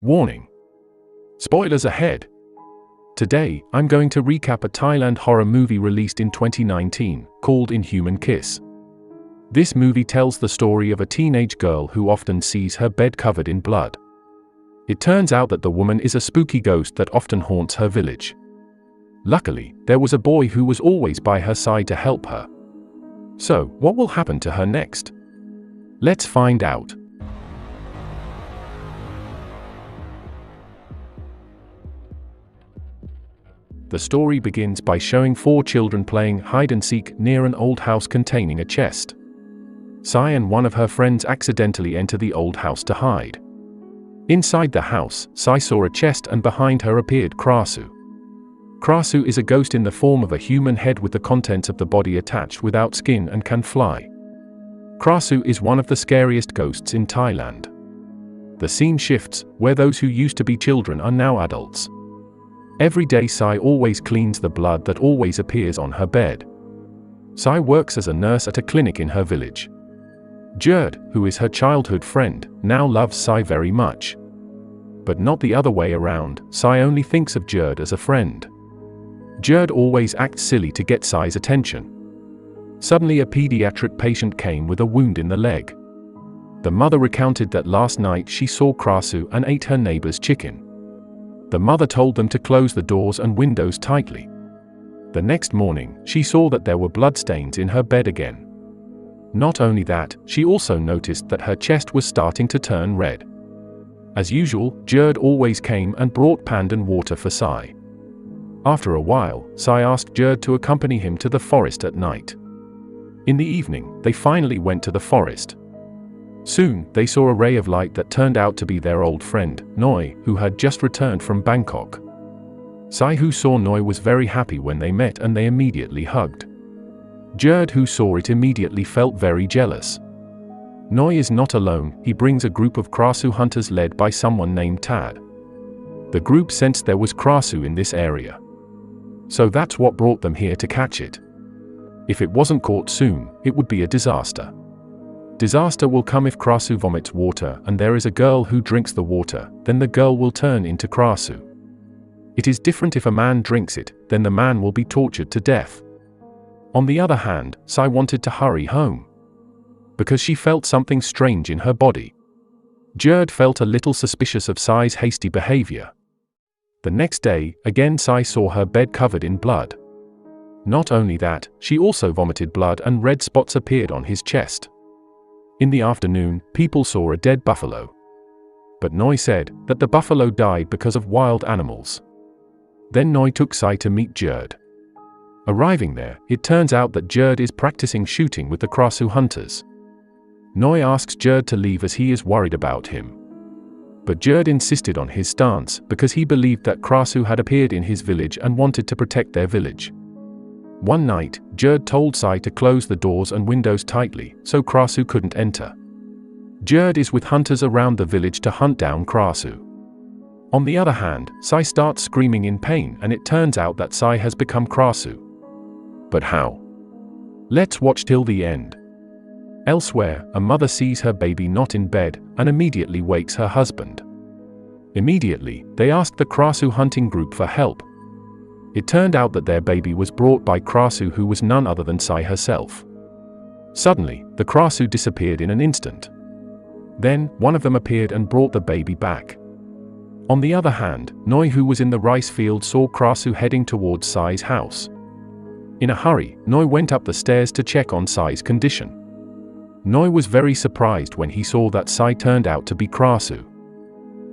Warning. Spoilers ahead. Today, I'm going to recap a Thailand horror movie released in 2019, called Inhuman Kiss. This movie tells the story of a teenage girl who often sees her bed covered in blood. It turns out that the woman is a spooky ghost that often haunts her village. Luckily, there was a boy who was always by her side to help her. So, what will happen to her next? Let's find out. The story begins by showing 4 children playing hide-and-seek near an old house containing a chest. Sai and one of her friends accidentally enter the old house to hide. Inside the house, Sai saw a chest and behind her appeared Krasu. Krasu is a ghost in the form of a human head with the contents of the body attached without skin and can fly. Krasu is one of the scariest ghosts in Thailand. The scene shifts, where those who used to be children are now adults. Every day Sai always cleans the blood that always appears on her bed. Sai works as a nurse at a clinic in her village. Gerd, who is her childhood friend, now loves Sai very much. But not the other way around, Sai only thinks of Gerd as a friend. Gerd always acts silly to get Sai's attention. Suddenly a pediatric patient came with a wound in the leg. The mother recounted that last night she saw Krasu and ate her neighbor's chicken. The mother told them to close the doors and windows tightly. The next morning, she saw that there were bloodstains in her bed again. Not only that, she also noticed that her chest was starting to turn red. As usual, Gerd always came and brought pandan water for Sai. After a while, Sai asked Gerd to accompany him to the forest at night. In the evening, they finally went to the forest. Soon, they saw a ray of light that turned out to be their old friend, Noi, who had just returned from Bangkok. Sai, who saw Noi, was very happy when they met and they immediately hugged. Gerd, who saw it, immediately felt very jealous. Noi is not alone, he brings a group of Krasu hunters led by someone named Tad. The group sensed there was Krasu in this area. So that's what brought them here to catch it. If it wasn't caught soon, it would be a disaster. Disaster will come if Krasu vomits water and there is a girl who drinks the water, then the girl will turn into Krasu. It is different if a man drinks it, then the man will be tortured to death. On the other hand, Sai wanted to hurry home, because she felt something strange in her body. Gerd felt a little suspicious of Sai's hasty behavior. The next day, again Sai saw her bed covered in blood. Not only that, she also vomited blood and red spots appeared on his chest. In the afternoon, people saw a dead buffalo. But Noi said that the buffalo died because of wild animals. Then Noi took Sai to meet Gerd. Arriving there, it turns out that Gerd is practicing shooting with the Krasu hunters. Noi asks Gerd to leave as he is worried about him. But Gerd insisted on his stance because he believed that Krasu had appeared in his village and wanted to protect their village. One night, Gerd told Sai to close the doors and windows tightly, so Krasu couldn't enter. Gerd is with hunters around the village to hunt down Krasu. On the other hand, Sai starts screaming in pain and it turns out that Sai has become Krasu. But how? Let's watch till the end. Elsewhere, a mother sees her baby not in bed and immediately wakes her husband. Immediately, they ask the Krasu hunting group for help. It turned out that their baby was brought by Krasu, who was none other than Sai herself. Suddenly, the Krasu disappeared in an instant. Then, one of them appeared and brought the baby back. On the other hand, Noi, who was in the rice field, saw Krasu heading towards Sai's house. In a hurry, Noi went up the stairs to check on Sai's condition. Noi was very surprised when he saw that Sai turned out to be Krasu.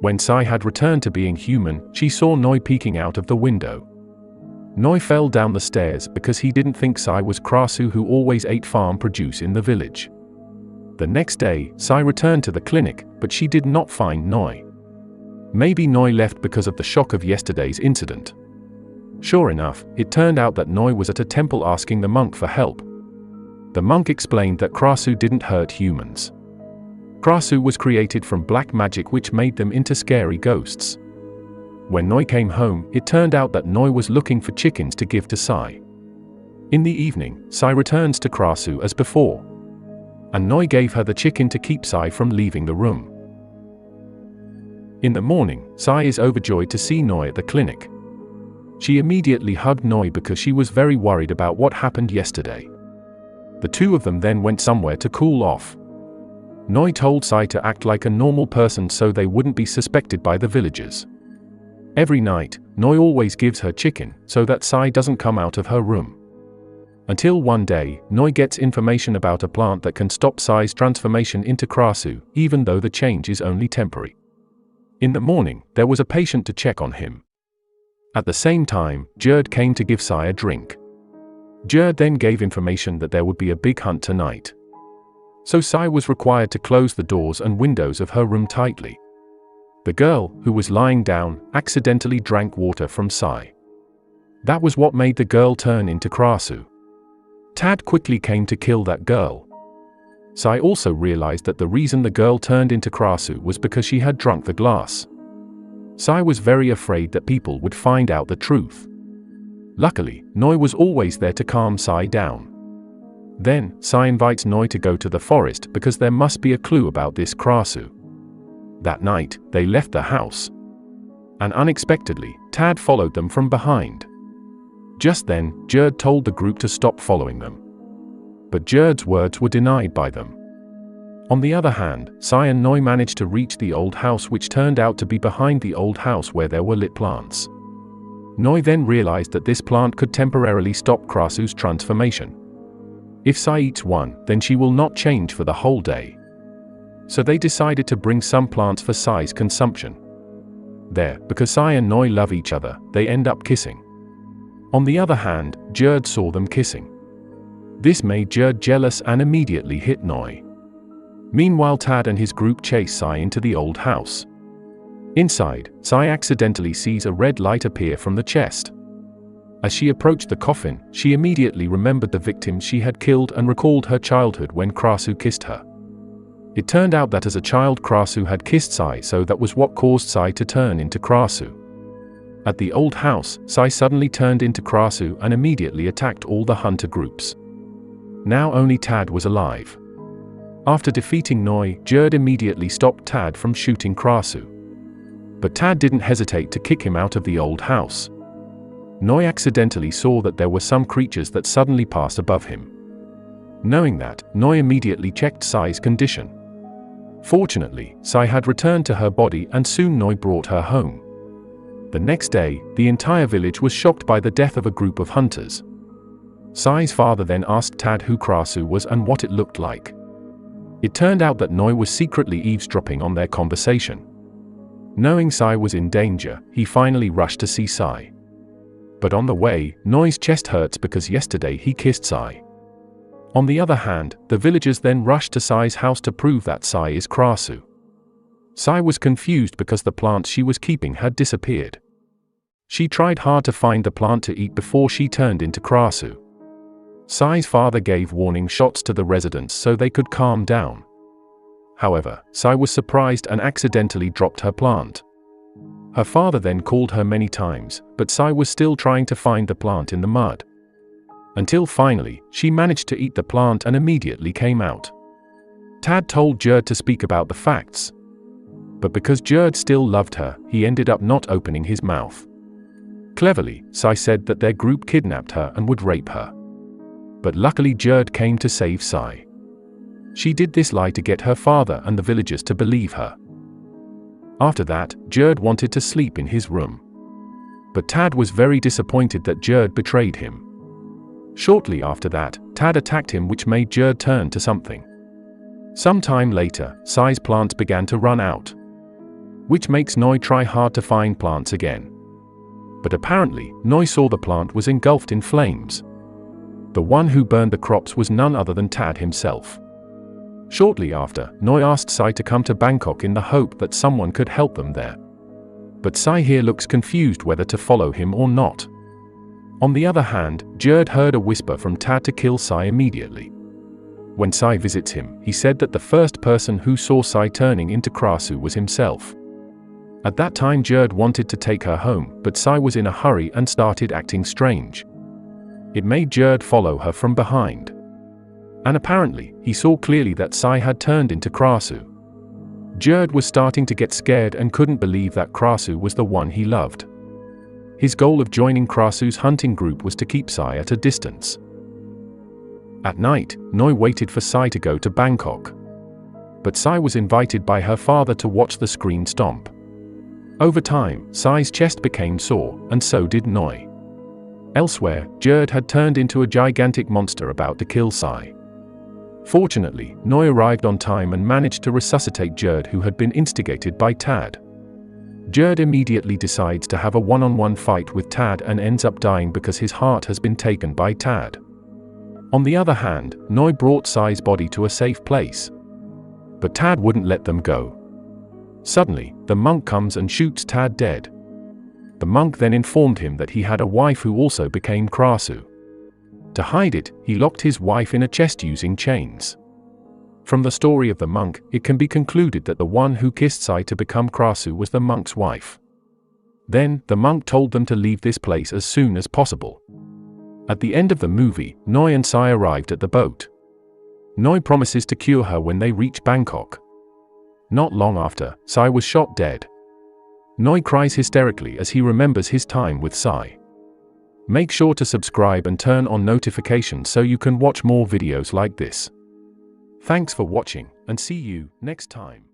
When Sai had returned to being human, she saw Noi peeking out of the window. Noi fell down the stairs because he didn't think Sai was Krasu, who always ate farm produce in the village. The next day, Sai returned to the clinic, but she did not find Noi. Maybe Noi left because of the shock of yesterday's incident. Sure enough, it turned out that Noi was at a temple asking the monk for help. The monk explained that Krasu didn't hurt humans. Krasu was created from black magic which made them into scary ghosts. When Noi came home, it turned out that Noi was looking for chickens to give to Sai. In the evening, Sai returns to Krasu as before. And Noi gave her the chicken to keep Sai from leaving the room. In the morning, Sai is overjoyed to see Noi at the clinic. She immediately hugged Noi because she was very worried about what happened yesterday. The two of them then went somewhere to cool off. Noi told Sai to act like a normal person so they wouldn't be suspected by the villagers. Every night, Noi always gives her chicken so that Sai doesn't come out of her room. Until one day, Noi gets information about a plant that can stop Sai's transformation into Krasu, even though the change is only temporary. In the morning, there was a patient to check on him. At the same time, Gerd came to give Sai a drink. Gerd then gave information that there would be a big hunt tonight. So Sai was required to close the doors and windows of her room tightly. The girl, who was lying down, accidentally drank water from Sai. That was what made the girl turn into Krasu. Tad quickly came to kill that girl. Sai also realized that the reason the girl turned into Krasu was because she had drunk the glass. Sai was very afraid that people would find out the truth. Luckily, Noi was always there to calm Sai down. Then, Sai invites Noi to go to the forest because there must be a clue about this Krasu. That night, they left the house. And unexpectedly, Tad followed them from behind. Just then, Gerd told the group to stop following them. But Gerd's words were denied by them. On the other hand, Sai and Noi managed to reach the old house, which turned out to be behind the old house where there were lit plants. Noi then realized that this plant could temporarily stop Krasu's transformation. If Sai eats one, then she will not change for the whole day. So they decided to bring some plants for Sai's consumption. There, because Sai and Noi love each other, they end up kissing. On the other hand, Gerd saw them kissing. This made Gerd jealous and immediately hit Noi. Meanwhile, Tad and his group chase Sai into the old house. Inside, Sai accidentally sees a red light appear from the chest. As she approached the coffin, she immediately remembered the victims she had killed and recalled her childhood when Krasu kissed her. It turned out that as a child Krasu had kissed Sai, so that was what caused Sai to turn into Krasu. At the old house, Sai suddenly turned into Krasu and immediately attacked all the hunter groups. Now only Tad was alive. After defeating Noi, Gerd immediately stopped Tad from shooting Krasu. But Tad didn't hesitate to kick him out of the old house. Noi accidentally saw that there were some creatures that suddenly passed above him. Knowing that, Noi immediately checked Sai's condition. Fortunately, Sai had returned to her body and soon Noi brought her home. The next day, the entire village was shocked by the death of a group of hunters. Sai's father then asked Tad who Krasu was and what it looked like. It turned out that Noi was secretly eavesdropping on their conversation. Knowing Sai was in danger, he finally rushed to see Sai. But on the way, Noi's chest hurts because yesterday he kissed Sai. On the other hand, the villagers then rushed to Sai's house to prove that Sai is Krasu. Sai was confused because the plant she was keeping had disappeared. She tried hard to find the plant to eat before she turned into Krasu. Sai's father gave warning shots to the residents so they could calm down. However, Sai was surprised and accidentally dropped her plant. Her father then called her many times, but Sai was still trying to find the plant in the mud. Until finally, she managed to eat the plant and immediately came out. Tad told Gerd to speak about the facts. But because Gerd still loved her, he ended up not opening his mouth. Cleverly, Sai said that their group kidnapped her and would rape her. But luckily Gerd came to save Sai. She did this lie to get her father and the villagers to believe her. After that, Gerd wanted to sleep in his room. But Tad was very disappointed that Gerd betrayed him. Shortly after that, Tad attacked him, which made Gerd turn to something. Some time later, Sai's plants began to run out, which makes Noi try hard to find plants again. But apparently, Noi saw the plant was engulfed in flames. The one who burned the crops was none other than Tad himself. Shortly after, Noi asked Sai to come to Bangkok in the hope that someone could help them there. But Sai here looks confused whether to follow him or not. On the other hand, Gerd heard a whisper from Tad to kill Sai immediately. When Sai visits him, he said that the first person who saw Sai turning into Krasu was himself. At that time Gerd wanted to take her home, but Sai was in a hurry and started acting strange. It made Gerd follow her from behind. And apparently, he saw clearly that Sai had turned into Krasu. Gerd was starting to get scared and couldn't believe that Krasu was the one he loved. His goal of joining Krasu's hunting group was to keep Sai at a distance. At night, Noi waited for Sai to go to Bangkok. But Sai was invited by her father to watch the screen stomp. Over time, Sai's chest became sore, and so did Noi. Elsewhere, Gerd had turned into a gigantic monster about to kill Sai. Fortunately, Noi arrived on time and managed to resuscitate Gerd, who had been instigated by Tad. Gerd immediately decides to have a one-on-one fight with Tad and ends up dying because his heart has been taken by Tad. On the other hand, Noi brought Sai's body to a safe place. But Tad wouldn't let them go. Suddenly, the monk comes and shoots Tad dead. The monk then informed him that he had a wife who also became Krasu. To hide it, he locked his wife in a chest using chains. From the story of the monk, it can be concluded that the one who kissed Sai to become Krasu was the monk's wife. Then, the monk told them to leave this place as soon as possible. At the end of the movie, Noi and Sai arrived at the boat. Noi promises to cure her when they reach Bangkok. Not long after, Sai was shot dead. Noi cries hysterically as he remembers his time with Sai. Make sure to subscribe and turn on notifications so you can watch more videos like this. Thanks for watching, and see you next time.